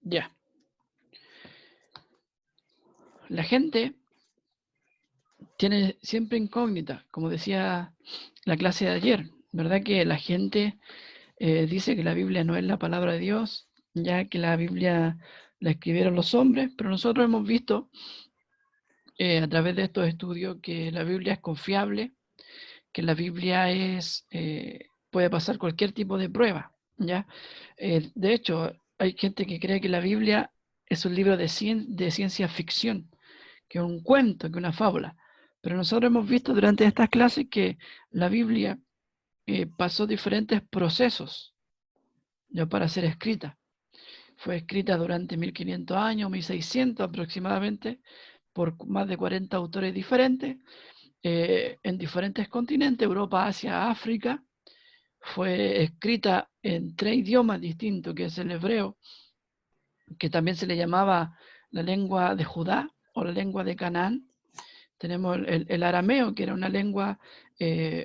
Ya. La gente tiene siempre incógnita, como decía la clase de ayer, ¿verdad? Que la gente dice que la Biblia no es la palabra de Dios, ya que la Biblia la escribieron los hombres, pero nosotros hemos visto a través de estos estudios que la Biblia es confiable, que la Biblia puede pasar cualquier tipo de prueba, ¿ya? De hecho, hay gente que cree que la Biblia es un libro de ciencia ficción, que es un cuento, que es una fábula. Pero nosotros hemos visto durante estas clases que la Biblia pasó diferentes procesos ya para ser escrita. Fue escrita durante 1500 años, 1600 aproximadamente, por más de 40 autores diferentes, en diferentes continentes, Europa, Asia, África. Fue escrita en 3 idiomas distintos, que es el hebreo, que también se le llamaba la lengua de Judá o la lengua de Canaán. Tenemos el arameo, que era una lengua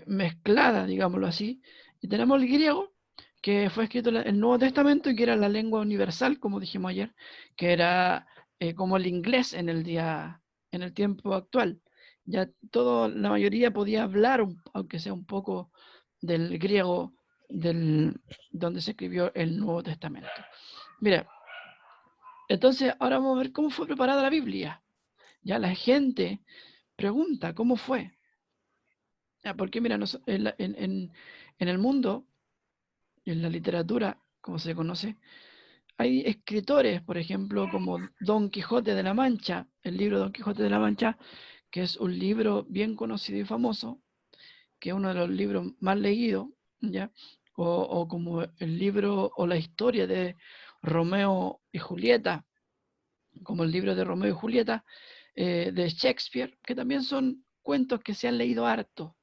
mezclada, digámoslo así, y tenemos el griego, que fue escrito en el Nuevo Testamento y que era la lengua universal, como dijimos ayer, que era como el inglés en el tiempo actual. Ya la mayoría podía hablar, aunque sea un poco, del griego donde se escribió el Nuevo Testamento. Mira, entonces ahora vamos a ver cómo fue preparada la Biblia. Ya la gente pregunta, ¿cómo fue? Porque mira, en el mundo, en la literatura, como se conoce, hay escritores, por ejemplo, como Don Quijote de la Mancha, el libro Don Quijote de la Mancha, que es un libro bien conocido y famoso, que es uno de los libros más leídos, ¿ya? O como el libro o la historia de Romeo y Julieta, como el libro de Romeo y Julieta de Shakespeare, que también son cuentos que se han leído harto.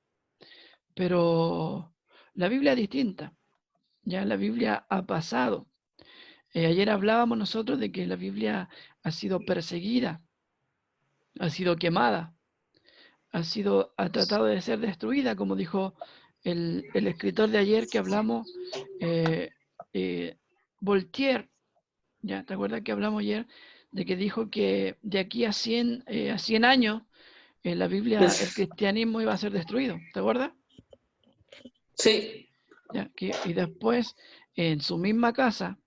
Pero la Biblia es distinta, ya la Biblia ha pasado. Ayer hablábamos nosotros de que la Biblia ha sido perseguida, ha sido quemada, ha tratado de ser destruida, como dijo el escritor de ayer que hablamos, eh, Voltaire. ¿Ya? ¿Te acuerdas que hablamos ayer de que dijo que de aquí a 100 años la Biblia, el cristianismo iba a ser destruido? ¿Te acuerdas? Sí. ¿Ya? Y después, en su misma casa,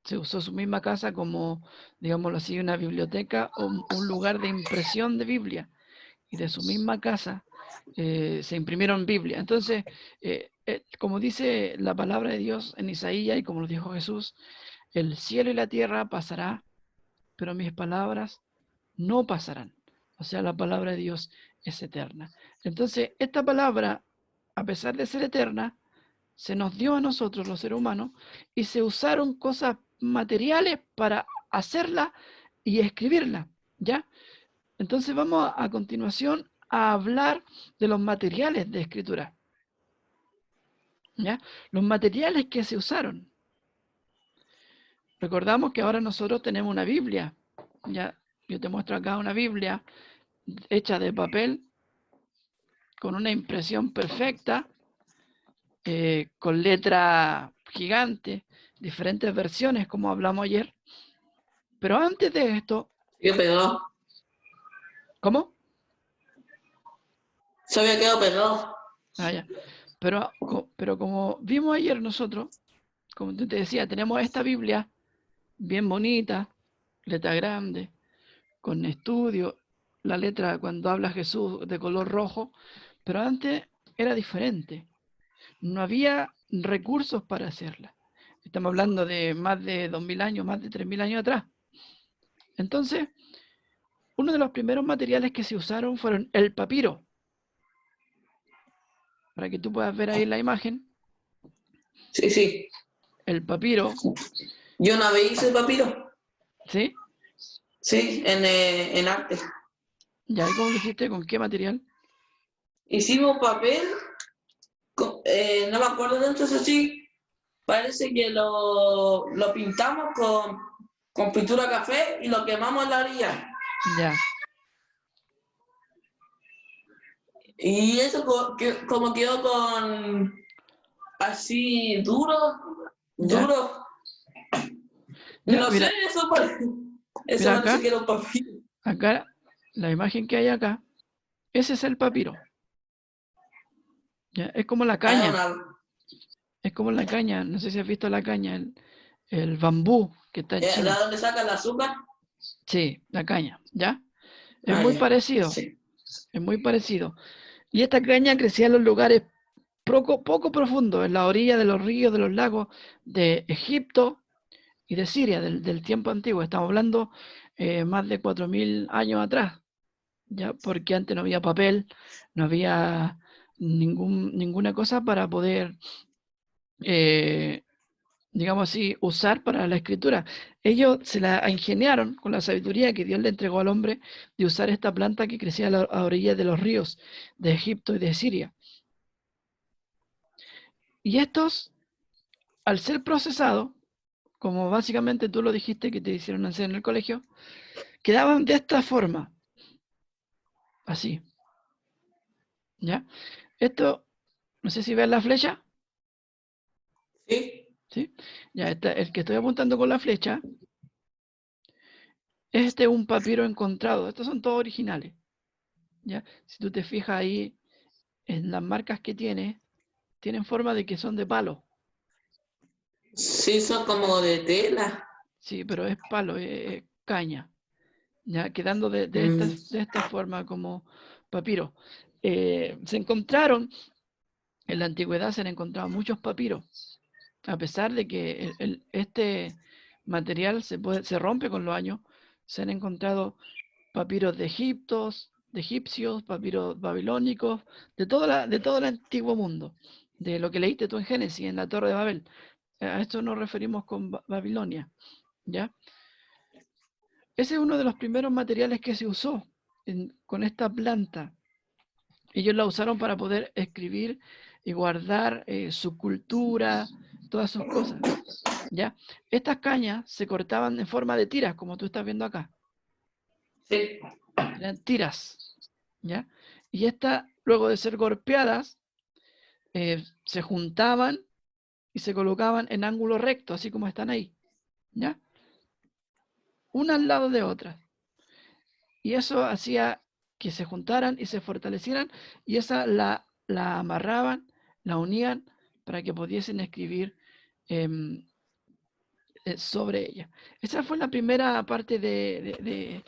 se usó su misma casa como, digámoslo así, una biblioteca o un lugar de impresión de Biblia. Y de su misma casa se imprimieron Biblia. Entonces, como dice la palabra de Dios en Isaías y como lo dijo Jesús, el cielo y la tierra pasará, pero mis palabras no pasarán. O sea, la palabra de Dios es eterna. Entonces, esta palabra, a pesar de ser eterna, se nos dio a nosotros, los seres humanos, y se usaron cosas materiales para hacerla y escribirla, ¿ya? Entonces vamos a continuación a hablar de los materiales de escritura, ¿ya? Los materiales que se usaron. Recordamos que ahora nosotros tenemos una Biblia, ¿ya? Yo te muestro acá una Biblia hecha de papel, con una impresión perfecta, con letra gigante, diferentes versiones, como hablamos ayer. Pero antes de esto, Quedó pegado. ¿cómo? Se había quedado pegado. Ah, ya. Pero como vimos ayer nosotros, como te decía, tenemos esta Biblia bien bonita, letra grande, con estudio, la letra cuando habla Jesús de color rojo, pero antes era diferente. No había recursos para hacerla. Estamos hablando de más de 2000 años, más de 3000 años atrás. Entonces, uno de los primeros materiales que se usaron fueron el papiro. Para que tú puedas ver ahí la imagen, Sí, sí. el papiro, Yo una vez hice papiro. ¿sí? Sí, en arte. ¿Ya? ¿Y cómo lo hiciste? ¿Con qué material? Hicimos papel, no me acuerdo de entonces sí, parece que lo pintamos con pintura café y lo quemamos en la orilla. Ya. Y eso como quedó así duro, ¿Ya? duro. Ya, No sé, mira, eso parece, eso mira parece acá, que era un papiro. acá, la imagen que hay acá, ese es el papiro. ¿Ya? Es como la Ah, caña, es como la caña, no sé si has visto la caña, el bambú que está en ¿de China. dónde saca el azúcar? Sí, la caña, ¿ya? Es Ah, muy ya. parecido, Sí. es muy parecido. Y esta caña crecía en los lugares poco profundos, en la orilla de los ríos, de los lagos de Egipto y de Siria, del tiempo antiguo. Estamos hablando más de 4000 años atrás, ya, porque antes no había papel, no había ninguna cosa para poder, eh, digamos así, usar para la escritura. Ellos se la ingeniaron con la sabiduría que Dios le entregó al hombre de usar esta planta que crecía a orillas de los ríos de Egipto y de Siria. Y estos, al ser procesados, como básicamente tú lo dijiste que te hicieron hacer en el colegio, quedaban de esta forma, así, ¿ya? Esto, no sé si ves la flecha, Sí. ¿sí? Ya, el que estoy apuntando con la flecha, este es un papiro encontrado. Estos son todos originales, ¿ya? Si tú te fijas ahí en las marcas que tienen forma de que son de palo, Sí, son como de tela. sí, pero es palo, es caña, ¿ya? Quedando Mm. de esta forma como papiro. Se encontraron, en la antigüedad se han encontrado muchos papiros, a pesar de que este material se rompe con los años. Se han encontrado papiros de egipcios, papiros babilónicos, de todo el antiguo mundo, de lo que leíste tú en Génesis, en la Torre de Babel. A esto nos referimos con Babilonia, ¿ya? Ese es uno de los primeros materiales que se usó con esta planta. Ellos la usaron para poder escribir y guardar su cultura, todas sus cosas, ¿ya? Estas cañas se cortaban en forma de tiras, como tú estás viendo acá. Sí. Eran tiras, ¿ya? Y estas, luego de ser golpeadas, se juntaban y se colocaban en ángulo recto, así como están ahí, ¿ya? Una al lado de otra. Y eso hacía que se juntaran y se fortalecieran, y esa la amarraban, la unían para que pudiesen escribir em, sobre ella. Esa fue la primera parte de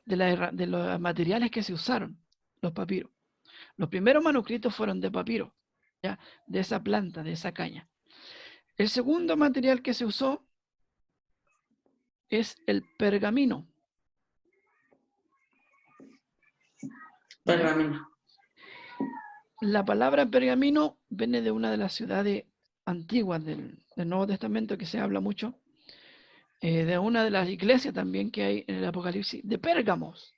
los materiales que se usaron, los papiros. Los primeros manuscritos fueron de papiro, ¿ya? De esa planta, de esa caña. El segundo material que se usó es el pergamino, ¿ya? Pergamino. La palabra pergamino viene de una de las ciudades antiguas del Nuevo Testamento que se habla mucho, de una de las iglesias también que hay en el Apocalipsis, de Pérgamos,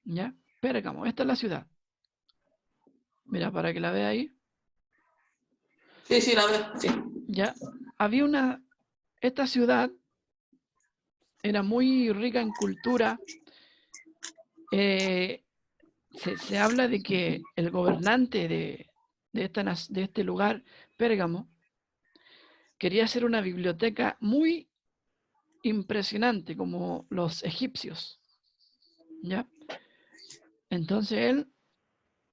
¿ya? Pérgamo, esta es la ciudad. Mira, para que la vea ahí, Sí, sí, la veo. Sí. ya había esta ciudad era muy rica en cultura. eh, se habla de que el gobernante de este lugar, Pérgamo, quería hacer una biblioteca muy impresionante como los egipcios, ¿ya? Entonces él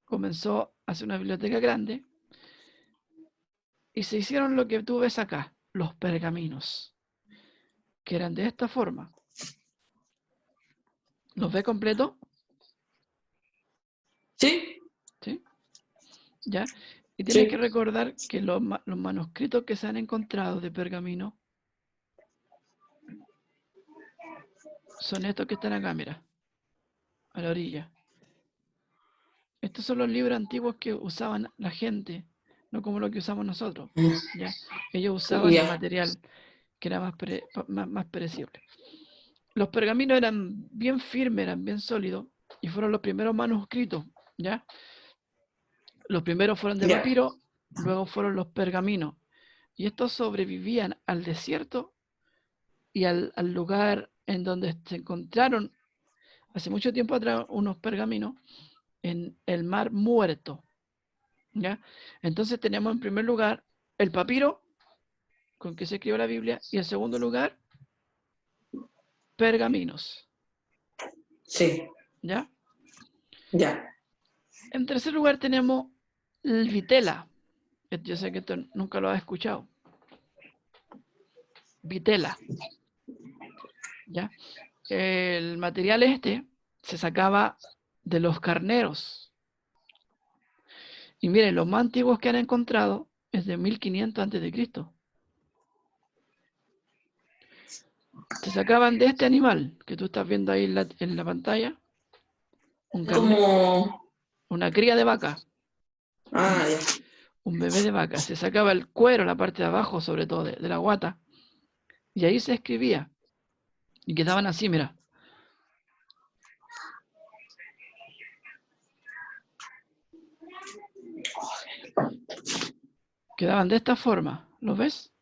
comenzó a hacer una biblioteca grande y se hicieron lo que tú ves acá, los pergaminos, que eran de esta forma. ¿Los ves completo? Sí. ¿Sí? ¿Ya? Y tienes que Sí. recordar que los manuscritos que se han encontrado de pergamino son estos que están acá, mira, a la orilla. Estos son los libros antiguos que usaban la gente, no como lo que usamos nosotros, ¿ya? Ellos usaban Ya. material que era más perecible. Los pergaminos eran bien firmes, eran bien sólidos, y fueron los primeros manuscritos, ¿ya? Los primeros fueron de Ya. papiro, luego fueron los pergaminos, y estos sobrevivían al desierto y al lugar en donde se encontraron hace mucho tiempo atrás unos pergaminos en el mar muerto, ¿ya? Entonces tenemos en primer lugar el papiro, con que se escribió la Biblia. Y en segundo lugar, pergaminos. Sí, ¿Ya? ya. En tercer lugar tenemos el vitela. Yo sé que esto nunca lo has escuchado. Vitela. ¿Ya? El material este se sacaba de los carneros. Y miren, los más antiguos que han encontrado es de 1500 a.C. Se sacaban de este animal que tú estás viendo ahí en la pantalla, un carnero, Como... una cría de vaca, Ah, ya. un bebé de vaca. Se sacaba el cuero, la parte de abajo, sobre todo de la guata, y ahí se escribía. Y quedaban así, mira. Quedaban de esta forma, ¿lo ves?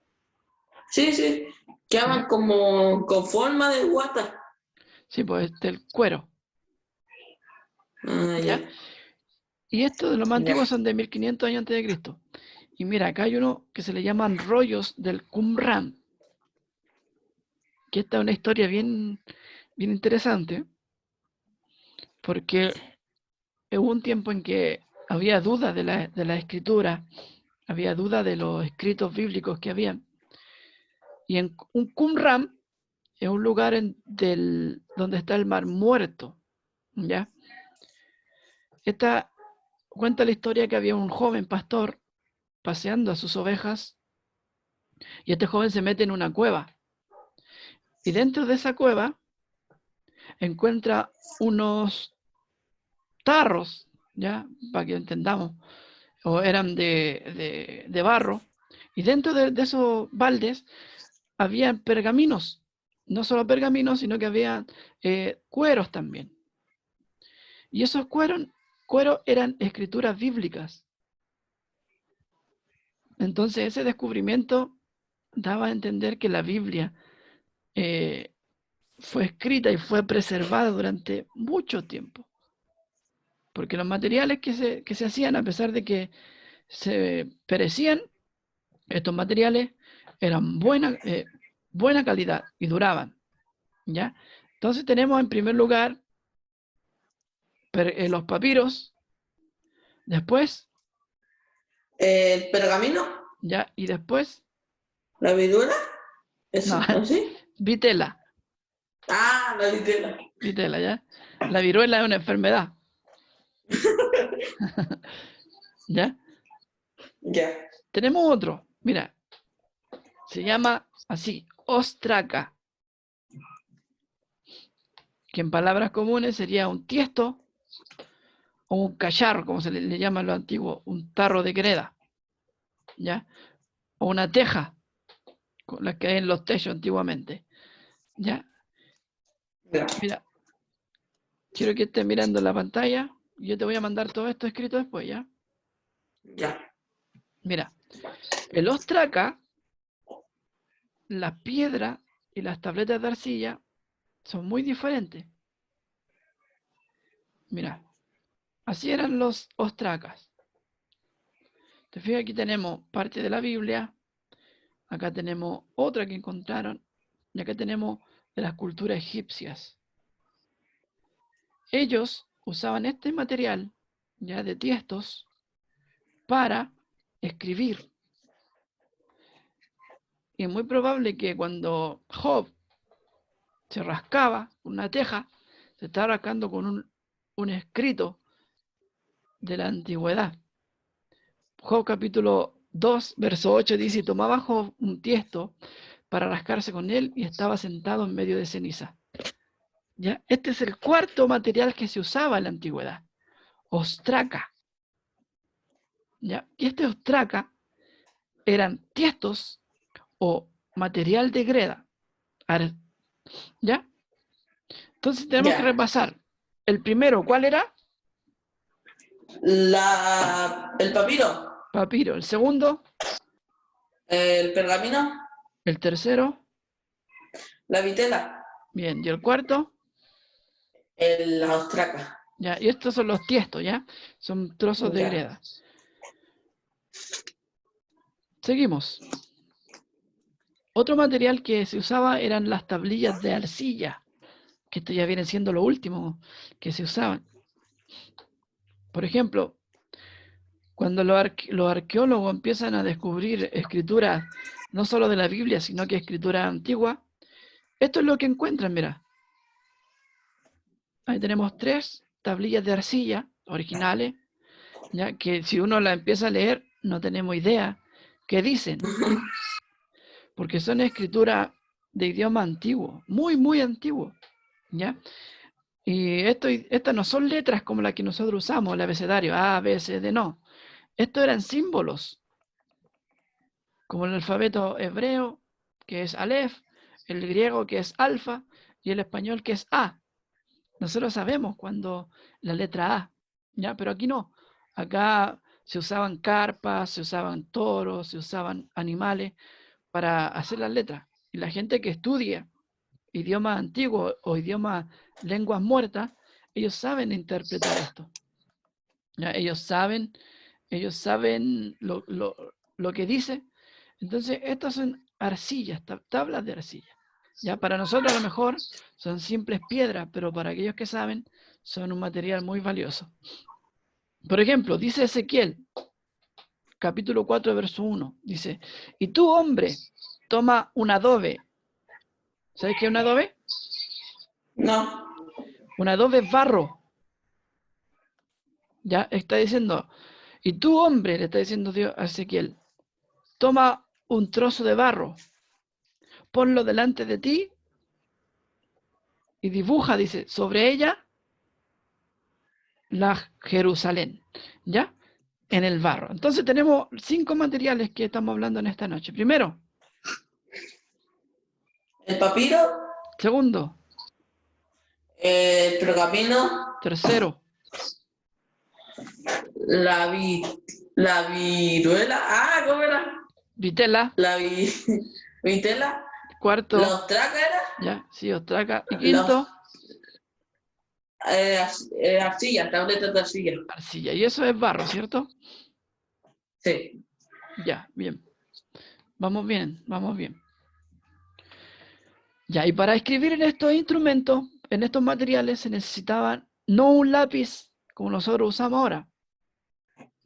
Sí, sí. Quedaban ¿Ya? como con forma de guata. Sí, pues este el cuero, Ah, ¿ya? ya. Y estos de los más Ya. antiguos son de 1500 años antes de Cristo. Y mira, acá hay uno que se le llaman rollos del Qumran, que esta es una historia bien, bien interesante, porque hubo un tiempo en que había dudas de la escritura, había dudas de los escritos bíblicos que habían. Y en un Qumran es un lugar donde está el Mar Muerto, ¿ya? Esta cuenta la historia que había un joven pastor paseando a sus ovejas y este joven se mete en una cueva. Y dentro de esa cueva encuentra unos tarros, ¿ya? Para que entendamos, o eran de barro. Y dentro de esos baldes había pergaminos, no solo pergaminos, sino que había cueros también. Y esos cueros eran escrituras bíblicas. Entonces ese descubrimiento daba a entender que la Biblia eh, fue escrita y fue preservada durante mucho tiempo. Porque los materiales que se hacían, a pesar de que se perecían, estos materiales eran buena calidad y duraban. ¿Ya? Entonces tenemos en primer lugar los papiros, después, El pergamino, ¿ya? Y después, la viruela, no, eso, ¿así? vitela, Ah, la vitela. vitela, ¿ya? La viruela es una enfermedad, ¿ya? Ya. Tenemos otro, mira, se llama así, ostraca, que en palabras comunes sería un tiesto o un cacharro, como se le llama en lo antiguo, un tarro de greda, ¿ya? O una teja, con las que hay en los techos antiguamente, ¿ya? Ya. Mira, quiero que estés mirando la pantalla y yo te voy a mandar todo esto escrito después, ¿ya? Ya. Mira, el ostraca, las piedras y las tabletas de arcilla son muy diferentes. Mira, así eran los ostracas. Te fijas, aquí tenemos parte de la Biblia, acá tenemos otra que encontraron y acá tenemos de las culturas egipcias. Ellos usaban este material ya de tiestos para escribir. Y es muy probable que cuando Job se rascaba con una teja, se estaba rascando con un escrito de la antigüedad. Job capítulo 2, verso 8 dice, y tomaba Job un tiesto para rascarse con él y estaba sentado en medio de ceniza. ¿Ya? Este es el cuarto material que se usaba en la antigüedad, ostraca. ¿Ya? Y este ostraca eran tiestos o material de greda. ¿Ya? Entonces tenemos que Ya. repasar. El primero, ¿cuál era? El papiro, Papiro. El segundo, el pergamino, el tercero, la vitela, bien. Y el cuarto, la ostraca. ya. Y estos son los tiestos, ¿ya? Son trozos de Ya. greda. Seguimos. Otro material que se usaba eran las tablillas de arcilla, que esto ya viene siendo lo último que se usaban. Por ejemplo, cuando los arqueólogos empiezan a descubrir escrituras, no solo de la Biblia, sino que escrituras antiguas, esto es lo que encuentran, mira. Ahí tenemos 3 tablillas de arcilla originales, ya que si uno la empieza a leer, no tenemos idea qué dicen, porque son escrituras de idioma antiguo, muy, muy antiguo, ¿ya? Y estas no son letras como las que nosotros usamos, el abecedario, A, B, C, D, no. Estos eran símbolos, como el alfabeto hebreo, que es Aleph, el griego, que es alfa, y el español, que es A. Nosotros sabemos cuando la letra A, ¿ya? Pero aquí no. Acá se usaban carpas, se usaban toros, se usaban animales para hacer las letras. Y la gente que estudia idiomas antiguos o idiomas, lenguas muertas, ellos saben interpretar esto. ¿Ya? Ellos saben lo que dice. Entonces, estas son arcillas, tablas de arcilla. Ya para nosotros a lo mejor son simples piedras, pero para aquellos que saben son un material muy valioso. Por ejemplo, dice Ezequiel, capítulo 4, verso 1, dice, y tú, hombre, toma un adobe. ¿Sabes qué es un adobe? No. Un adobe es barro. Ya está diciendo, y tú, hombre, le está diciendo Dios a Ezequiel, toma un trozo de barro, ponlo delante de ti y dibuja, dice, sobre ella la Jerusalén, ¿ya? En el barro. Entonces tenemos 5 materiales que estamos hablando en esta noche. Primero. El papiro. Segundo. El pergamino. Tercero. La viruela. Ah, ¿cómo era? Vitela. Vitela. Cuarto. La ostraca era. Ya, sí, ostraca. Y quinto. Arcilla, tabletas de arcilla. Arcilla. Y eso es barro, ¿cierto? Sí. Ya, bien. Vamos bien, vamos bien. Ya, y para escribir en estos instrumentos, en estos materiales, se necesitaba no un lápiz como nosotros usamos ahora.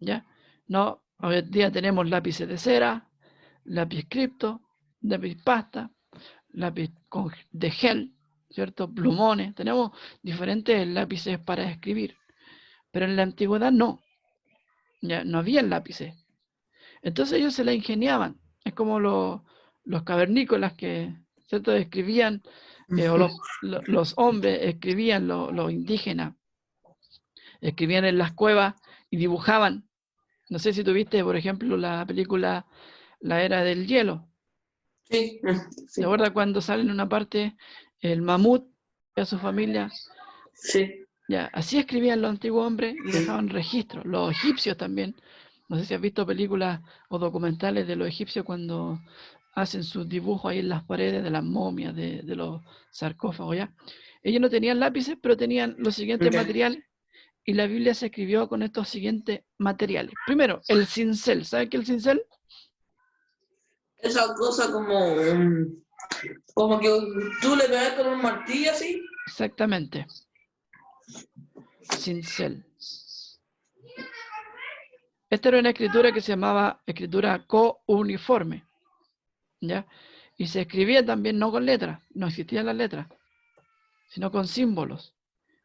¿Ya? No, hoy en día tenemos lápices de cera, lápiz cripto, lápiz pasta, lápiz de gel, ¿cierto? Plumones, tenemos diferentes lápices para escribir, pero en la antigüedad no, ya no había lápices. Entonces ellos se la ingeniaban, es como los cavernícolas que, ¿cierto? Escribían, o los hombres escribían, los indígenas, escribían en las cuevas y dibujaban. No sé si tuviste, por ejemplo, la película La Era del Hielo. Sí. ¿Te acuerdas cuando sale en una parte el mamut y a su familia? Sí. Ya, así escribían los antiguos hombres y dejaban registros. Los egipcios también. No sé si has visto películas o documentales de los egipcios cuando hacen sus dibujos ahí en las paredes de las momias, de los sarcófagos, ¿ya? Ellos no tenían lápices, pero tenían los siguientes materiales. Y la Biblia se escribió con estos siguientes materiales. Primero, el cincel. ¿Sabes qué es el cincel? Esa cosa como que tú le pegas con un martillo así. Exactamente. Cincel. Esta era una escritura que se llamaba escritura couniforme, ¿ya? Y se escribía también no con letras, no existían las letras, sino con símbolos.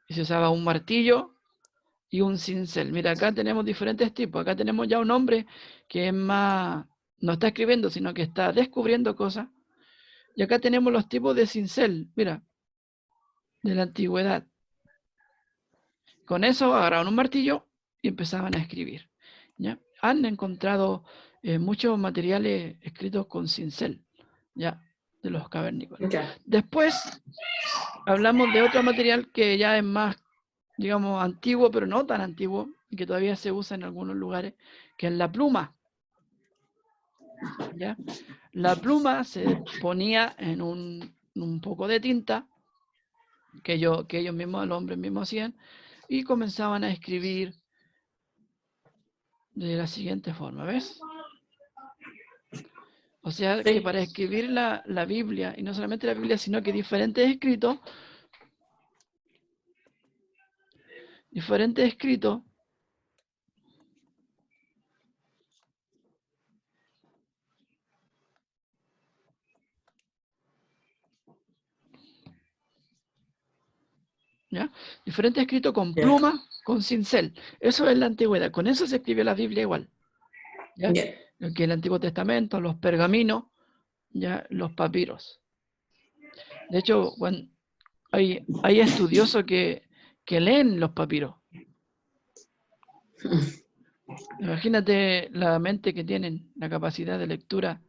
Y se usaba un martillo y un cincel. Mira, acá tenemos diferentes tipos. Acá tenemos ya un hombre que es más, no está escribiendo, sino que está descubriendo cosas. Y acá tenemos los tipos de cincel, mira, de la antigüedad. Con eso agarraban un martillo y empezaban a escribir, ¿ya? Han encontrado muchos materiales escritos con cincel, ¿ya? De los cavernícolas. Okay. Después hablamos de otro material que ya es más, digamos, antiguo, pero no tan antiguo, y que todavía se usa en algunos lugares, que es la pluma, ¿ya? La pluma se ponía en un poco de tinta que ellos mismos, los hombres mismos hacían, y comenzaban a escribir de la siguiente forma, ¿ves? O sea, Sí. que para escribir la Biblia, y no solamente la Biblia, sino que diferentes escritos, ¿ya? Diferentes escritos con Ya. pluma, con cincel. Eso es la antigüedad. Con eso se escribió la Biblia igual. ¿Ya? Ya. Lo que es el Antiguo Testamento, los pergaminos, ya los papiros. De hecho, hay estudiosos que leen los papiros. Imagínate la mente que tienen, la capacidad de lectura,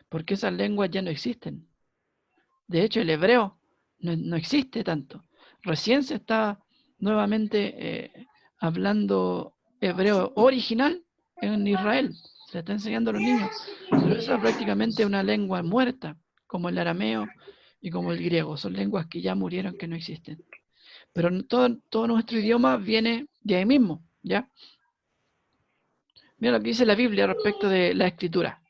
porque esas lenguas ya no existen. De hecho, el hebreo no existe tanto. Recién se está nuevamente hablando hebreo original en Israel. Se le está enseñando a los niños. Pero esa es prácticamente una lengua muerta, como el arameo y como el griego. Son lenguas que ya murieron, que no existen. Pero todo nuestro idioma viene de ahí mismo, ¿ya? Mira lo que dice la Biblia respecto de la escritura.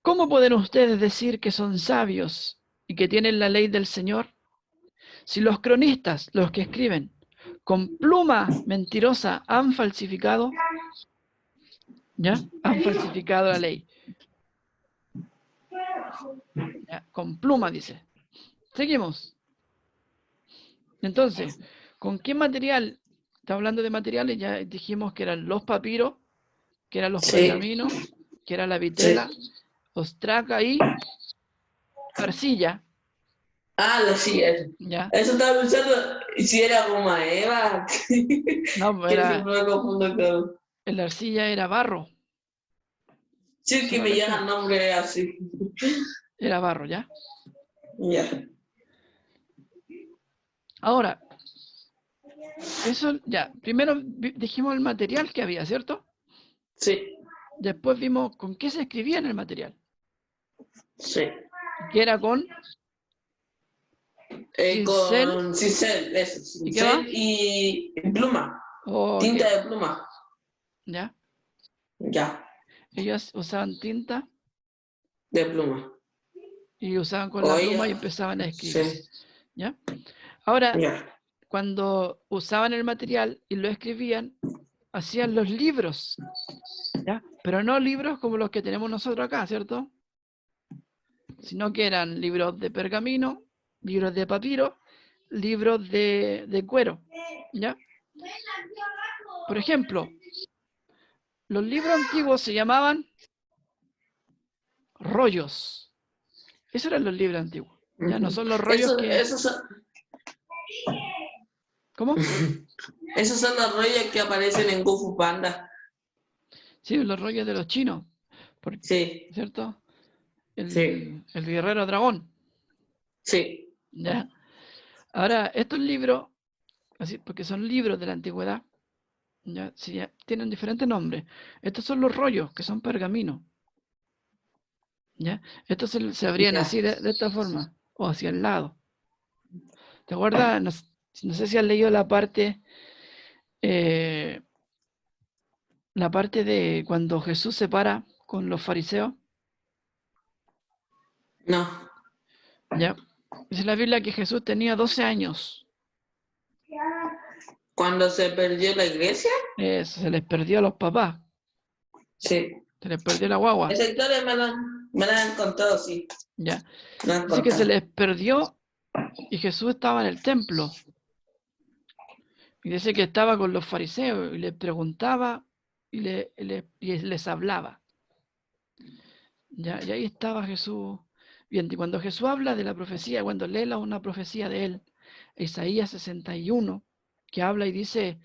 ¿Cómo pueden ustedes decir que son sabios y que tienen la ley del Señor? Si los cronistas, los que escriben, con pluma mentirosa han falsificado, ¿ya? Han falsificado la ley. ¿Ya? Con pluma, dice. Seguimos. Entonces, ¿con qué material? Está hablando de materiales, ya dijimos que eran los papiros, que eran los Sí. pergaminos, que era la vitela, Sí. ostraca y arcilla, Sí, eso. ¿ya? Eso estaba pensando, y si era como Eva, No, que siempre me confundo con... la arcilla era barro, Sí, que me llega el solamente nombre así. era barro, ¿ya? Ya. Ahora, eso ya, primero dijimos el material que había, ¿cierto? Sí, Después vimos con qué se escribía en el material, sí. que era con cincel, Con cincel, eso, ¿y qué más? cincel y pluma, Ok, tinta de pluma. ¿ya? Ya, Ellos usaban tinta de pluma. y usaban con O la ella, pluma y empezaban a escribir, sí, ¿ya? Ahora, ya. cuando usaban el material y lo escribían, hacían los libros, ¿ya? Pero no libros como los que tenemos nosotros acá, ¿cierto? Sino que eran libros de pergamino, libros de papiro, libros de cuero, ¿ya? Por ejemplo, los libros antiguos se llamaban rollos. Esos eran los libros antiguos, ¿ya? No son los rollos Eso, que... ¿Cómo? esos son los rollos que aparecen en Kung Fu Panda. Sí, los rollos de los chinos, Sí, ¿cierto? sí, El guerrero dragón, sí. ¿ya? Ahora, estos libros, así, porque son libros de la antigüedad, ¿ya? Sí, ya tienen diferentes nombres. Estos son los rollos, que son pergaminos, ¿ya? Estos se abrían Ya. así de esta forma, o hacia el lado. ¿Te acuerdas? No sé si has leído eh, la parte de cuando Jesús se para con los fariseos, No. ¿ya? Dice la Biblia que Jesús tenía 12 años. Cuando se perdió la iglesia, Se les perdió a los papás, sí. se les perdió la guagua, Esa historia me la han contado, sí. ¿ya? Me la han Dice que se contado. les perdió y Jesús estaba en el templo. Y dice que estaba con los fariseos y les preguntaba y les hablaba. ¿Ya? Y ahí estaba Jesús. Bien, y cuando Jesús habla de la profecía, cuando lee una profecía de él, Isaías 61, que habla y dice,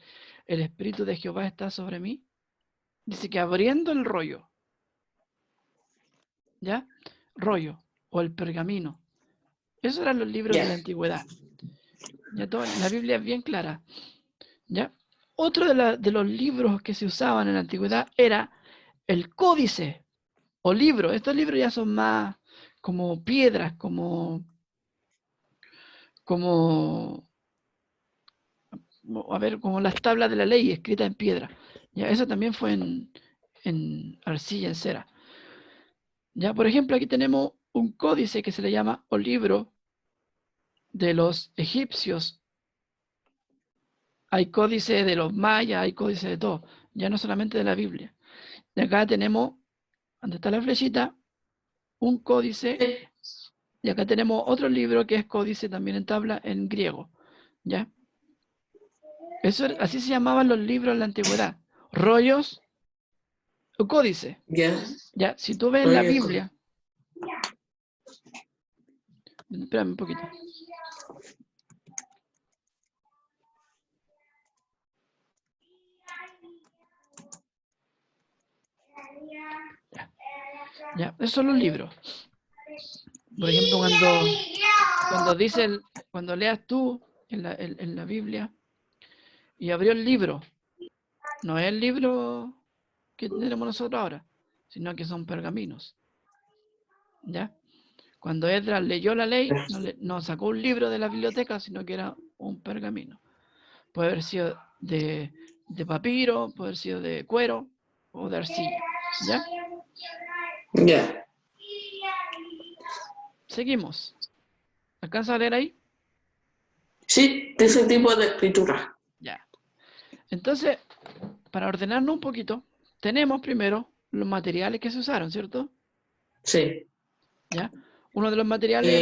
el Espíritu de Jehová está sobre mí, dice que abriendo el rollo, ¿ya? Rollo o el pergamino. Esos eran los libros de Ya. la antigüedad. Ya la Biblia es bien clara. ¿Ya? Otro de los libros que se usaban en la antigüedad era el códice o libro. Estos libros ya son más como piedras, como a ver, como las tablas de la ley escritas en piedra. Ya, eso también fue en arcilla, en cera. Ya, por ejemplo, aquí tenemos un códice que se le llama o libro de los egipcios. Hay códice de los mayas, hay códice de todo, ya no solamente de la Biblia. Y acá tenemos, donde está la flechita, un códice, y acá tenemos otro libro que es códice también en tabla en griego. ¿Ya? Así se llamaban los libros en la antigüedad. Rollos o códice. Ya. ¿Ya? Si tú ves en la Biblia, espérame un poquito. Ya, esos son los libros. Por ejemplo, cuando leas tú en la Biblia y abrió el libro, no es el libro que tenemos nosotros ahora, sino que son pergaminos. ¿Ya? Cuando Esdras leyó la ley, no sacó un libro de la biblioteca, sino que era un pergamino. Puede haber sido de papiro, puede haber sido de cuero o de arcilla. ¿Ya? Ya. Seguimos. ¿Alcanza a leer ahí? Sí, de ese tipo de escritura. Ya. Entonces, para ordenarnos un poquito, tenemos primero los materiales que se usaron, ¿cierto? Sí. ¿Ya? Uno de los materiales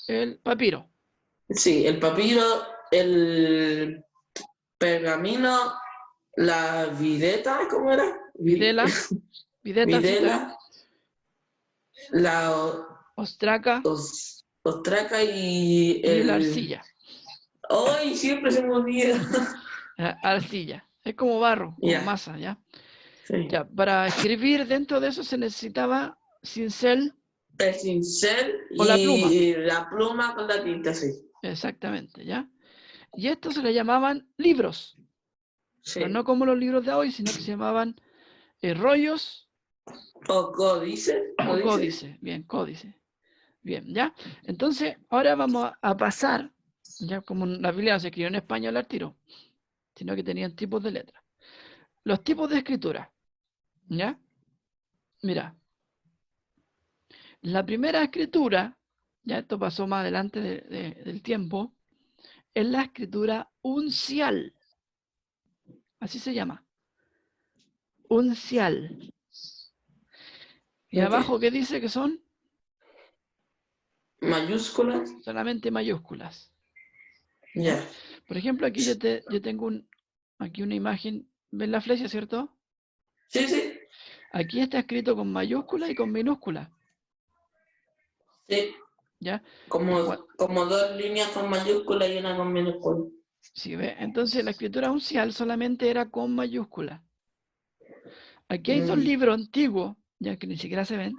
era el papiro. Sí, el papiro, el pergamino, la videta, ¿cómo era? Videla, Videla, la ostraca ostraca y y la el... arcilla. ¡Ay! Siempre se me olvida. Arcilla. Es como barro, como masa, ¿ya? Sí. Ya, para escribir dentro de eso se necesitaba cincel. El cincel O la pluma. y la pluma con la tinta, sí. Exactamente, ¿ya? Y estos se le llamaban libros. Sí. Pero no como los libros de hoy, sino que se llamaban rollos. O códice. O códice. Bien, códice. Bien, ¿ya? Entonces, ahora vamos a pasar, ya como la Biblia no se escribió en español al tiro, sino que tenían tipos de letras. Los tipos de escritura, ¿ya? Mira, la primera escritura, ya esto pasó más adelante del tiempo, es la escritura uncial. Así se llama. Uncial. ¿Y abajo qué dice que son? Mayúsculas. Solamente mayúsculas. Ya. Por ejemplo, aquí yo tengo aquí una imagen. ¿Ven la flecha, cierto? Sí, sí. Aquí está escrito con mayúscula y con minúscula. Sí. ¿Ya? Como dos líneas con mayúscula y una con minúscula. Sí, ¿ve? Entonces la escritura uncial solamente era con mayúscula. Aquí hay dos libros antiguos, ya que ni siquiera se ven,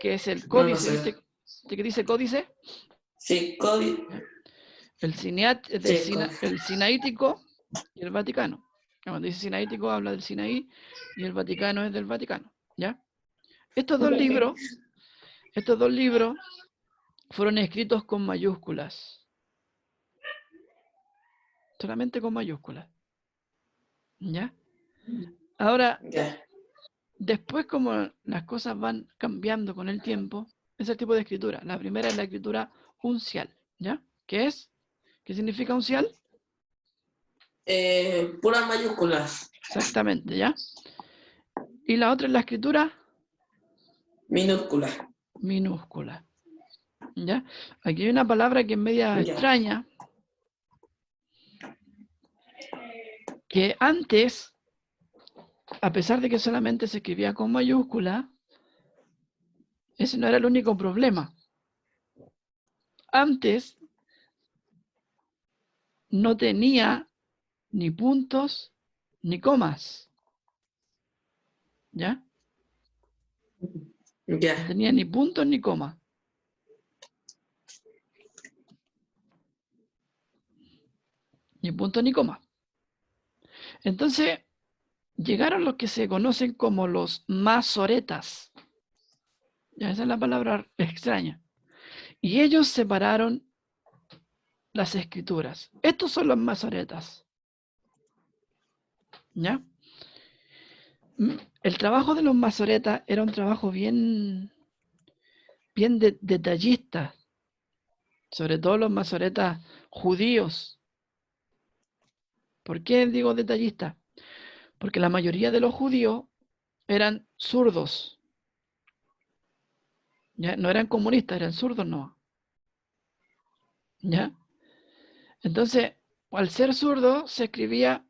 que es el códice, No sé. ¿viste qué dice códice? Sí, códice. El sinaítico y el Vaticano. Cuando dice sinaítico habla del Sinaí y el Vaticano es del Vaticano. ¿Ya? Estos dos libros fueron escritos con mayúsculas. Solamente con mayúsculas. ¿Ya? Ahora, después como las cosas van cambiando con el tiempo, es el tipo de escritura. La primera es la escritura uncial. ¿Ya? ¿Qué es? ¿Qué significa uncial? Puras mayúsculas. Exactamente, ¿ya? Y la otra es la escritura minúscula. Minúscula. ¿Ya? Aquí hay una palabra que es media extraña, que antes, a pesar de que solamente se escribía con mayúscula, ese no era el único problema. Antes no tenía ni puntos ni comas. ¿Ya? No tenía ni puntos ni comas. Ni puntos ni comas. Entonces, llegaron los que se conocen como los masoretas. Ya, esa es la palabra extraña. Y ellos separaron las escrituras. Estos son los masoretas. ¿Ya? El trabajo de los masoretas era un trabajo bien bien detallistas, sobre todo los masoretas judíos. ¿Por qué digo detallistas? Porque la mayoría de los judíos eran zurdos. ¿Ya? No eran comunistas, eran zurdos, no. ¿Ya? Entonces, al ser zurdo, se escribía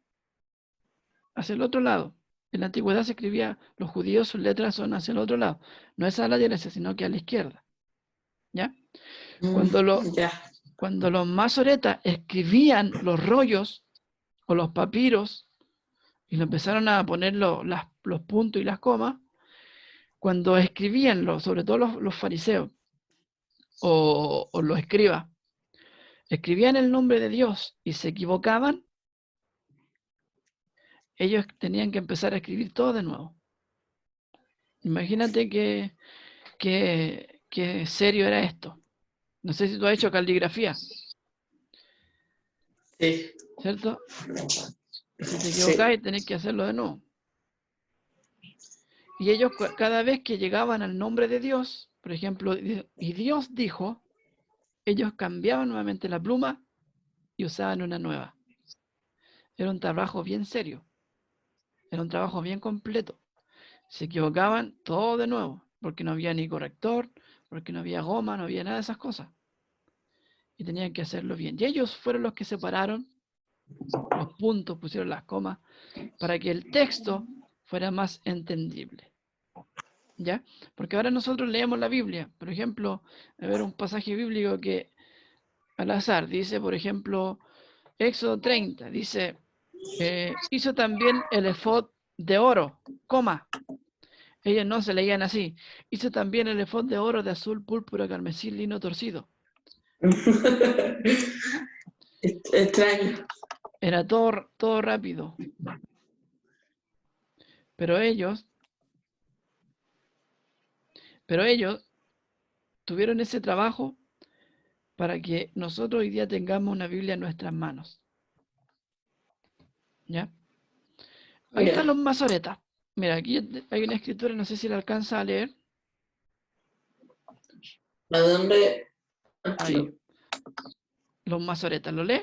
hacia el otro lado. En la antigüedad se escribía, los judíos sus letras son hacia el otro lado. No es a la derecha, sino que a la izquierda. ¿Ya? Ya. Cuando los masoretas escribían los rollos o los papiros y lo empezaron a poner los puntos y las comas, cuando escribían, sobre todo los fariseos o los escribas, escribían el nombre de Dios y se equivocaban, ellos tenían que empezar a escribir todo de nuevo. Imagínate qué serio era esto. No sé si tú has hecho caligrafía, Sí. ¿cierto? Si te equivocás, tenés que hacerlo de nuevo. Y ellos cada vez que llegaban al nombre de Dios, por ejemplo, y Dios dijo, ellos cambiaban nuevamente la pluma y usaban una nueva. Era un trabajo bien serio, era un trabajo bien completo. Se equivocaban todo de nuevo, porque no había ni corrector, porque no había goma, no había nada de esas cosas. Y tenían que hacerlo bien. Y ellos fueron los que separaron los puntos, pusieron las comas, para que el texto fuera más entendible. ¿Ya? Porque ahora nosotros leemos la Biblia. Por ejemplo, a ver un pasaje bíblico que al azar dice, por ejemplo, Éxodo 30, dice, hizo también el efod de oro, coma. Ellos no se leían así. Hizo también el efod de oro de azul, púrpura, carmesí, lino torcido. Extraño. Era todo rápido. Pero ellos tuvieron ese trabajo para que nosotros hoy día tengamos una Biblia en nuestras manos. ¿Ya? Ahí están los masoretas. Mira, aquí hay una escritura, no sé si la alcanza a leer. ¿A dónde? Ahí. Los masoretas, ¿lo lee?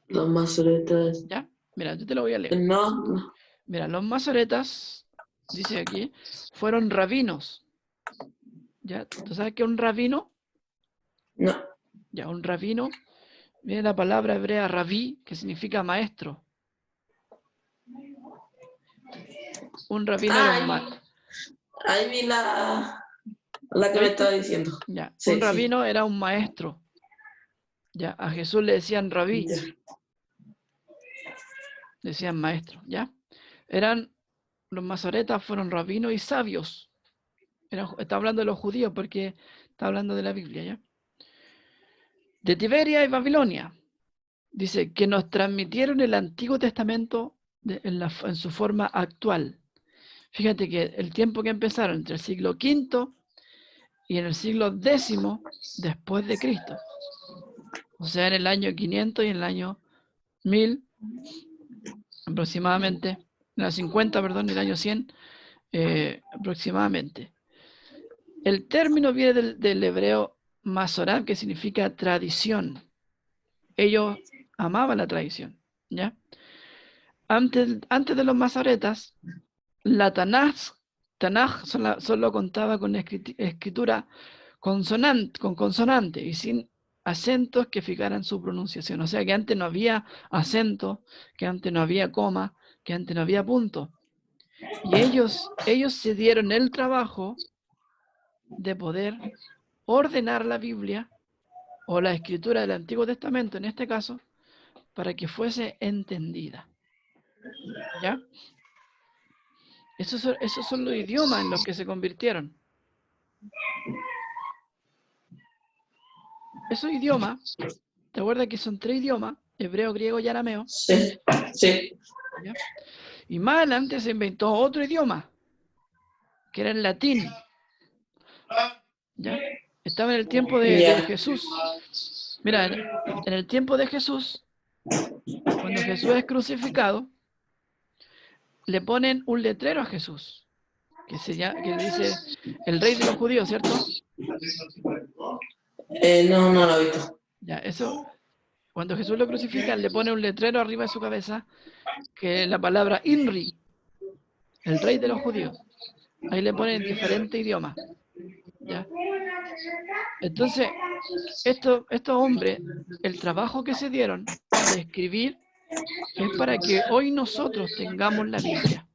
Los masoretas. ¿Ya? Mira, yo te lo voy a leer. No. Mira, los masoretas, dice aquí, fueron rabinos. ¿Ya? ¿Tú sabes qué es un rabino? No. Ya, un rabino, viene la palabra hebrea rabí, que significa maestro. Un rabino era un maestro. Ahí vi la que me estaba diciendo. Ya, Sí, un rabino era un maestro. Ya, a Jesús le decían rabí. Ya. Decían maestro, ¿ya? Los masoretas fueron rabinos y sabios. Está hablando de los judíos porque está hablando de la Biblia, ¿ya? De Tiberia y Babilonia. Dice que nos transmitieron el Antiguo Testamento en su forma actual. Fíjate que el tiempo que empezaron entre el siglo V y en el siglo X después de Cristo. O sea, en el año 500 y en el año 1000 aproximadamente, en el 50, perdón, y el año 100 aproximadamente. El término viene del hebreo masorá, que significa tradición. Ellos amaban la tradición, ¿ya? Antes de los masoretas, la Tanaj solo contaba con escritura con consonante y sin acentos que fijaran su pronunciación. O sea que antes no había acento, que antes no había coma, que antes no había punto. Y ellos se dieron el trabajo de poder ordenar la Biblia o la escritura del Antiguo Testamento, en este caso, para que fuese entendida. ¿Ya? Esos son los idiomas en los que se convirtieron. Esos idiomas, ¿te acuerdas que son 3 idiomas? Hebreo, griego y arameo. Sí, sí. ¿Ya? Y más adelante se inventó otro idioma, que era el latín. ¿Ya? Estaba en el tiempo de Jesús. Mira, en el tiempo de Jesús, cuando Jesús es crucificado, le ponen un letrero a Jesús. que dice el rey de los judíos, ¿cierto? No, no lo he visto. Ya, eso, cuando Jesús lo crucifican, le pone un letrero arriba de su cabeza que la palabra Inri, el rey de los judíos. Ahí le ponen diferente idioma. ¿Ya? Entonces, estos hombres, el trabajo que se dieron de escribir es para que hoy nosotros tengamos la Biblia.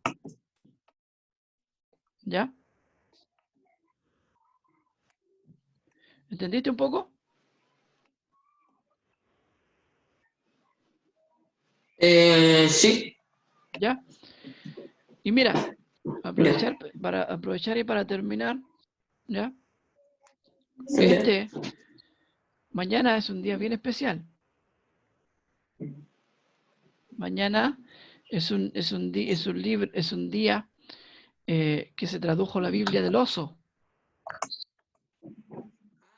¿Ya? ¿Entendiste un poco? Sí. ¿Ya? Y mira, aprovechar y para terminar, ¿ya? Mañana es un día bien especial. Mañana es un día que se tradujo la Biblia del oso.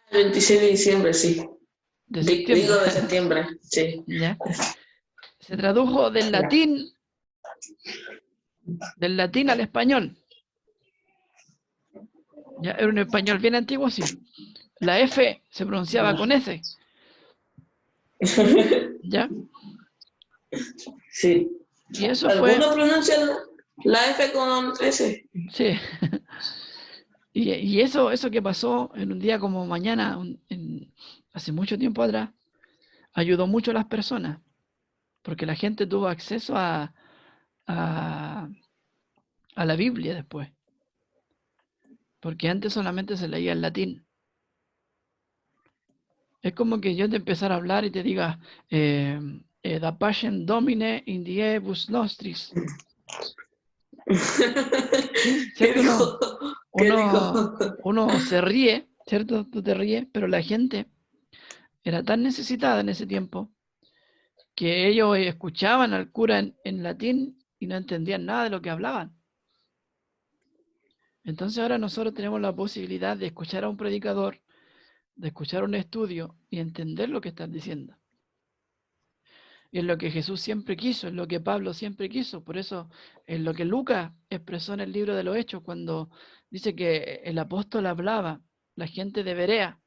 El 26 de diciembre, sí. De septiembre. Digo de septiembre, sí. ¿Ya? Se tradujo del latín al español. ¿Ya? Era un español bien antiguo, sí. La F se pronunciaba con S. ¿Ya? Sí. Y eso fue... ¿Algunos pronuncian la F con S? Sí. Y eso que pasó en un día como mañana, hace mucho tiempo atrás, ayudó mucho a las personas, porque la gente tuvo acceso a la Biblia después, porque antes solamente se leía en latín. Es como que yo te empezara a hablar y te diga, da pacem Domine in diebus nostris. ¿Sí? ¿Cierto? Uno se ríe, ¿cierto? Tú te ríes, pero la gente era tan necesitada en ese tiempo que ellos escuchaban al cura en latín y no entendían nada de lo que hablaban. Entonces ahora nosotros tenemos la posibilidad de escuchar a un predicador, de escuchar un estudio y entender lo que están diciendo. Y es lo que Jesús siempre quiso, es lo que Pablo siempre quiso. Por eso es lo que Lucas expresó en el libro de los Hechos cuando dice que el apóstol hablaba, la gente de Berea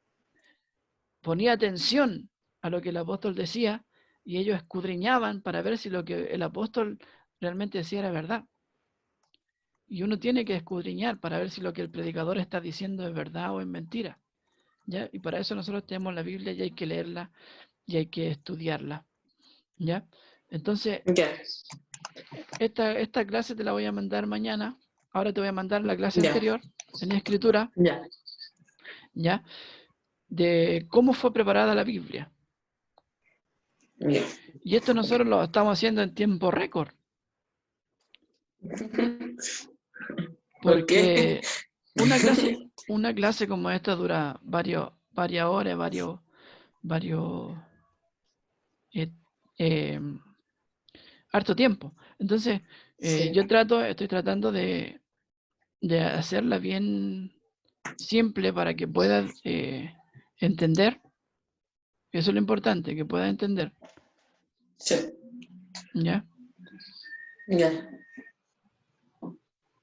ponía atención a lo que el apóstol decía y ellos escudriñaban para ver si lo que el apóstol realmente decía era verdad. Y uno tiene que escudriñar para ver si lo que el predicador está diciendo es verdad o es mentira. ¿Ya? Y para eso nosotros tenemos la Biblia y hay que leerla y hay que estudiarla. ¿Ya? Entonces, esta clase te la voy a mandar mañana. Ahora te voy a mandar la clase anterior en escritura. ¿Ya? De cómo fue preparada la Biblia. Y esto nosotros lo estamos haciendo en tiempo récord. Porque una clase como esta dura varias horas, harto tiempo. Entonces, yo estoy tratando de hacerla bien simple para que puedas entender. Eso es lo importante, que puedas entender. Sí. ¿Ya? Ya.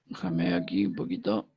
Déjame aquí un poquito.